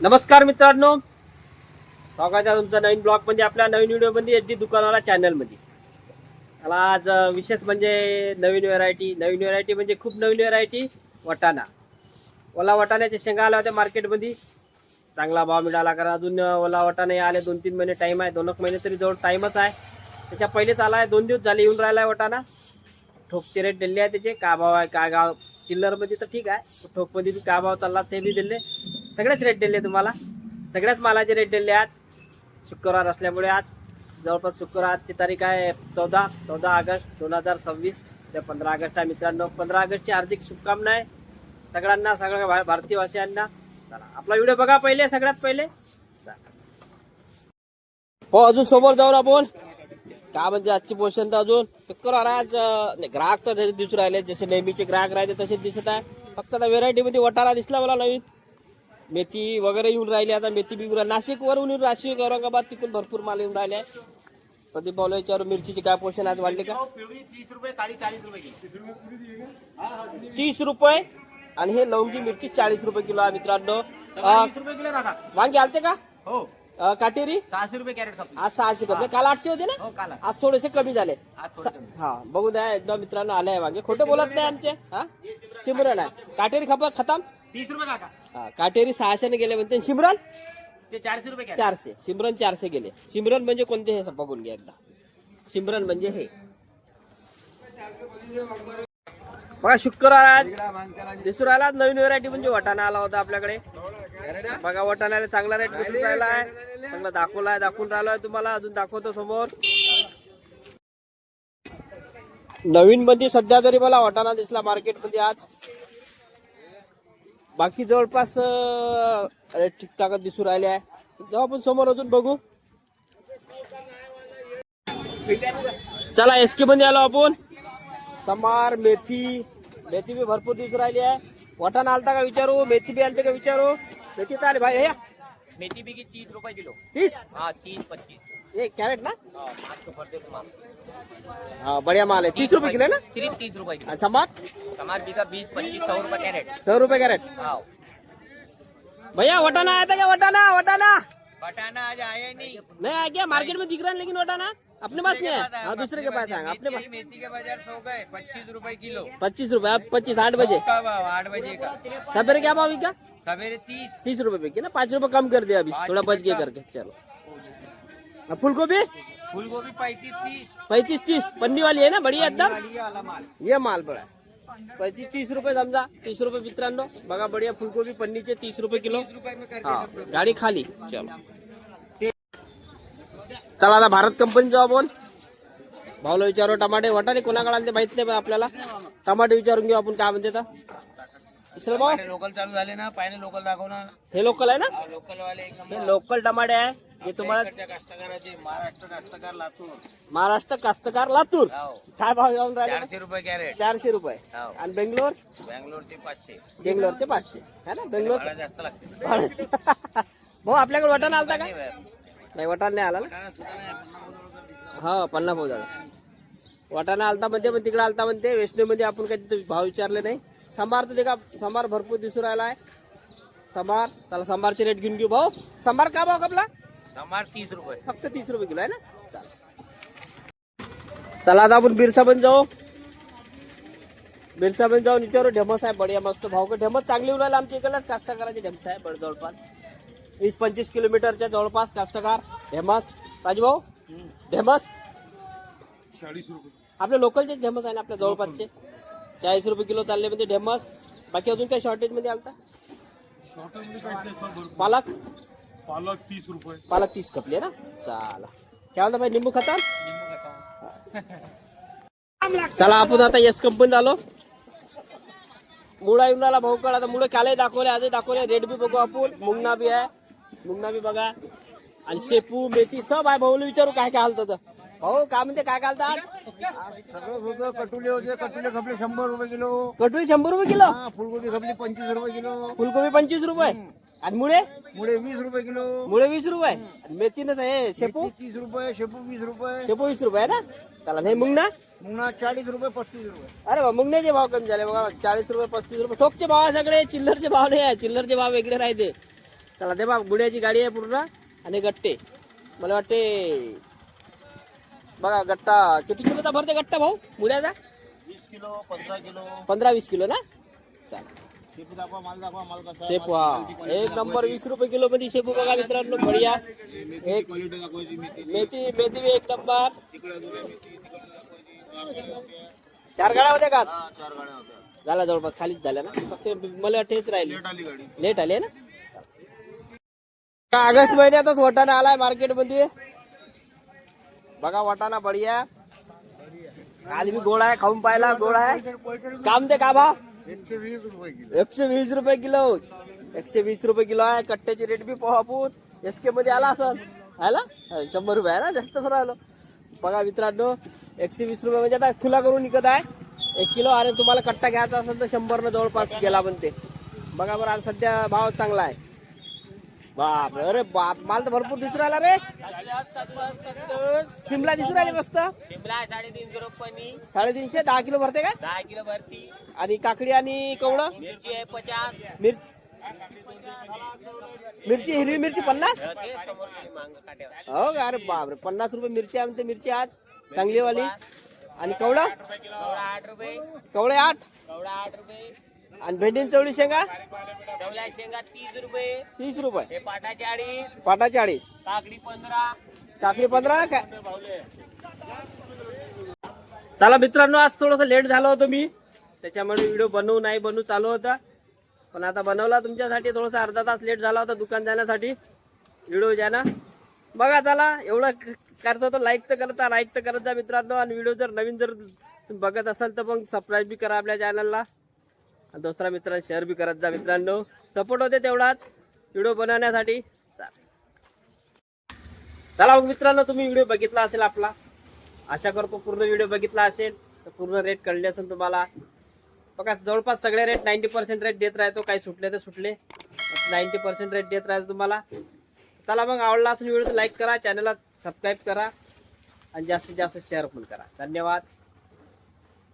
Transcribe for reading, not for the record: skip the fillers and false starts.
नमस्कार मित्रांनो, स्वागत आहे तुमचं नवीन ब्लॉग म्हणजे आपल्या नवीन व्हिडिओमध्ये एच डी दुकानवाला चॅनलमध्ये. मला आज विशेष म्हणजे नवीन व्हरायटी म्हणजे खूप नवीन व्हरायटी वटाणा. ओला वटाण्याच्या शेंगा आल्या होत्या मार्केटमध्ये. चांगला भाव मिळाला, कारण अजून ओला वटाणे आले 2-3 महिने टाईम आहे. 2 महिने तरी जवळ टाईमच आहे. त्याच्या पहिलेच आला आहे, 2 दिवस झाले येऊन राहिला आहे वटाणा. ठोकचे रेट दिले आहे त्याचे, का भाव आहे काय गाव चिल्लरमध्ये तर ठीक आहे, ठोकमध्ये बी का भाव चालला ते बी दिले. सगळेच रेट दिले तुम्हाला, सगळ्याच मालाचे रेट दिले. आज शुक्रवार असल्यामुळे आज जवळपास शुक्रवार, आजची तारीख आहे 14 ऑगस्ट 2026 ते 15 ऑगस्ट आहे मित्रांनो. 15 ऑगस्टची हार्दिक शुभकामना आहे सगळ्यांना, सगळ्या भारतीय वासियांना. चला आपला व्हिडिओ बघा पहिले, सगळ्यात पहिले हो. अजून समोर जाऊन आपण काय म्हणजे आजची पोषण तर अजून शुक्रवार आज ग्राहक तर जसे दिसून राहिले, जसे नेहमीचे ग्राहक राहते तसेच दिसत आहे. फक्त आता व्हेरायटीमध्ये वटाणा दिसला मला नवीन. मेथी वगैरे येऊन राहिली, आता मेथी बी नाशिक वरून येऊन, नाशिक औरंगाबाद तिकडून भरपूर माल येऊन राहिले. प्रदीप भाऊला विचारू, मिरचीची काय पोषण आज वाढले का? 30 रुपये, काळी 40 रुपये किलो. 30 रुपये आणि हे लवंगी मिरची 40 रुपये किलो आहे मित्रांनो. 20 रुपये किलो दादा. वांगे आलते का? हो. काटेरी 600 रुपये कॅरेट खपली. आज 600 कपले, काल 800 होते ना? हो काल. आज थोडेसे कमी झाले. आज थोडं कमी. हा बघू द्या एकदम मित्रांनो, आले आहे वांगे. खोटे बोलत नाही आमचे. हा सिमरन आहे. काटेरी खतम. 30 रुपये काका. हा काटेरी 600 ने गेले म्हणते. सिमरन ते 400 रुपये कॅरेट. 400. सिमरन 400 गेले. सिमरन म्हणजे कोणते हे बघून घ्या एकदा. सिमरन म्हणजे हे बघा, शुक्रवार आज दिसून राहिला नवीन व्हरायटी म्हणजे वटाणा आला होता आपल्याकडे. बघा वटाण्याला चांगला रेट दिसून राहिला आहे, चांगला दाखवून राहिलो आहे तुम्हाला. अजून दाखवतो समोर. नवीन मध्ये सध्या तरी मला वटाणा दिसला मार्केटमध्ये आज. बाकी जवळपास रेट ठीकठाकच दिसून राहिले आहे. जेव्हा आपण समोर अजून बघू. चला एसके मध्ये आलो आपण. समार मेथी बी भरपूर दिसून राहिली आहे. वटाणा आलता का विचारू, मेथी बी आलते का विचारू. मेथी तर आली भाई. हे मेथी बिकी 30 रुपये किलो. 30. हाँ 30-25. ये कैरेट ना? आज तो भरते तुम्हारा. हाँ बढ़िया माल है. 30 रुपये किलो है ना? सिर्फ 30 रुपये किलो. समार समार बिका 20-25 100 रुपये कैरेट. 100 रुपये कैरेट. हाँ. भैया वटाणा आया था क्या? वटाणा बटाना आज आया नहीं आया क्या? मार्केट में दिख रहा है लेकिन वटाणा अपने पास नहीं है. हाँ दूसरे के पास आएगा. अपने पास मेथी के बाजार 100 गए 25 रुपए किलो. 25 रुपये. अब 25 8 बजे. का भाव 8 बजे का. सवेरे क्या भाव क्या? सवेरे 30. 30 रुपये पे की ना. 5 रुपये कम कर दिया अभी, थोड़ा बच गए करके. चलो फूल गोभी फूलगोभी 35-30. 35-30 पन्नी वाली है ना, बढ़िया एकदम. वाला माल. ये माल बड़ा है. 35-30 रुपये समजा. 30 रुपये मित्रांनो. बघा बढ़िया फुलगोबी पन्नीचे 30 रुपये किलो. 30 रुपये में कर हा गाडी खाली. चलो चला आता भारत कंपनी जाऊ आपण. भाऊला विचारू. टमाटे वटाणे कोणाकडे आले ते माहित नाही, पण आपल्याला टमाटे विचारून घेऊ आपण काय म्हणते. तर भाऊ लोकल चालू झाले ना, पाहिजे लोकल दाखव ना. हे लोकल आहे ना? लोकल वाले एक हे लोकल टमाटे आहे. हे तुम्हाला कास्तकाराचे महाराष्ट्र कास्तकार लातूर. महाराष्ट्र कास्तकार लातूर. काय भाव जाऊन राहिले? 400 रुपये कॅरेट. 400 रुपये. हाव. आणि बेंगलोर बँगलोरचे 500. बेंगलोरचे 500 है ना. बेंगलोर भाडं जास्त लागते. भाऊ आपल्याकडे वटाणा आलता का? नाही वटाणा नाही आला ना. भाडं सुद्धा नाही, 50 रुपये दिसला. हा 50 भाऊ झाला. वटाणा आलता म्हणते, पण तिकडे आलता म्हणते. वैष्णवमध्ये आपण काही भाव विचारले नाही. सांबार तर देखा, सांबार भरपूर दिसून राहिला आहे. सांबार त्याला सांबारचे रेट घेऊन घेऊ. भाऊ सांबार का भाव आपला? समार 30 रुपये. फक्त 30 रुपये किलो आहे ना. चला आता आपण बिरसाबंद जाऊ. बिरसाबंद जाऊन विचारू. ढेमस आहे बढिया मस्त भाव का. ढेमस चांगली उरायला आमच्या इकडे कास्तकाराची ढेमस आहे बड जवळपास 20-25 किलोमीटरच्या जवळपास कास्तकार ढेमस. राजभाऊ ढेमस 40 रुपये. आपल्या लोकलचे ढेमस आहे ना, आपल्या जवळपासचे 40 रुपये किलो चालले म्हणजे ढेमस. बाकी अजून काही शॉर्टेज मध्ये आलता? पालक 30 रुपये. पालक 30 कपले ना. चला काय म्हणता भाई, निंबू खाता? चला आपण आता यस कंपनीत आलो. मुळा येऊन राहिला भाऊ कळ. आता मुळे कालही दाखवले, आजही दाखवले. रेट बी बघू आपण. मुंगना बी आहे, मुंगना बी बघा. आणि शेपू मेथी सब आहे. भाऊला विचारू काय काय आलतं. भाऊ काय म्हणते, काय काय आलतं आज? सगळं होतं. कटुले होते, कटुले खपले 100 रुपये किलो. कटोरी 100 रुपये किलो. फुलगोबी खपली 25 रुपये किलो. फुलकोबी 25 रुपये. आणि मुळे मुळे 20 रुपये किलो. मुळे 20 रुपये. मेथीनच आहे. शेपू 30 रुपये. शेपू 20 रुपये. शेपू 20 रुपये आहे ना. त्याला नाही मुंगना. मुंगना 40 रुपये 35 रुपये. अरे बा मुंगण्याचे भाव कमी झाले बघा. 40 रुपये 35 रुपये ठोकचे भाव आहे सगळे. चिल्लरचे भाव नाही आहे. चिल्लरचे भाव वेगळे राहते. चला दे बा, गुड्याची गाडी आहे पूर्ण आणि गट्टे. मला वाटते बघा गट्टा किती किलोचा भरते गट्टा भाऊ गुड्याचा? 20 किलो 15 किलो 15-20 किलो ना. चला शेपू दाखवा माल कसा शेपू हा एक नंबर 20 रुपये किलो मध्ये शेपू बघा मित्रांनो, बढिया. एक क्वालिटी दाखवायची मेथी मेथी बी एक नंबर. तिकडे अजून मेथी तिकडे 4 गाड्या होत्या का आज? 4 गाड्या होत्या. झाला जवळपास खालीच झाल्या ना, फक्त मला वाटतेच राहिली. लेट आली गाडी. लेट आले ना. ऑगस्ट महिन्यातच वाटाणा आलाय मार्केट मध्ये बघा. वाटाणा बढिया. काल मी गोळा आहे, खाऊन पाहिला गोळा आहे. काम ते का भाव? 120 रुपये किलो. 120 रुपये किलो. 120 रुपये किलो आहे. कट्ट्याची रेट बी पाहू आपण. एसके मध्ये आला असं आला 100 रुपये आहे ना, जास्त थोडं आलो. बघा मित्रांनो 120 रुपये म्हणजे आता खुला करून विकत आहे 1 किलो. आणि तुम्हाला कट्टा घ्यायचा असेल तर 100 न जवळपास गेला पण ते. बघा बरं आज सध्या भाव चांगला आहे. बाप रे, अरे बाप, माल तर भरपूर दिसून राहिला रे. शिमला दिसून राहिली मस्त. शिमला 350 रुपये 350. 10 किलो भरते का? 10 किलो भरती. आणि काकडी आणि कवळं मिरची आहे 50. मिरची मिरची हिरवी मिरची 50. ते समोर खाली मांग काट्यावर. हो का? अरे बाप रे, 50 रुपये मिरची आहे म्हणते. मिरची आज चांगली वाली. आणि कवळं कवडा 8 रुपये. कवळे 8. कवडा 8 रुपये. आणि भेंडीन चवळी शेंगा चवल्या शेंगा 30 रुपये. 30 रुपये. हे पाटा 40. पाटा 40. काकडी 15. काकडी 15 काय? चला मित्रांनो, आज थोडस लेट झालं होतं मी, त्याच्यामुळे व्हिडिओ बनवू चालू होता. पण आता बनवला तुमच्यासाठी. थोडासा अर्धा तास लेट झाला होता दुकान जाण्यासाठी. व्हिडिओ ज्या ना बघा. चला एवढं करतो तर लाईक तर करत जा मित्रांनो. आणि व्हिडिओ जर नवीन जर तुम्ही बघत असाल तर मग सबस्क्राईब बी करा आपल्या चॅनलला. आणि दुसरा मित्रांना शेअर बी करत जा मित्रांनो. सपोर्ट होते तेवढाच व्हिडिओ बनवण्यासाठी. चला मग मित्रांनो, तुम्ही व्हिडिओ बघितला असेल आपला, आशा करतो पूर्ण व्हिडिओ बघितला असेल तर पूर्ण रेट कळले असेल तुम्हाला. बघा जवळपास सगळे रेट 90% रेट देत राहतो. काही सुटले तर सुटले, 90% रेट देत राहतो तुम्हाला. चला मग, आवडला असेल व्हिडिओ तर लाईक करा, चॅनलला सबस्क्राईब करा आणि जास्तीत जास्त शेअर पण करा. धन्यवाद.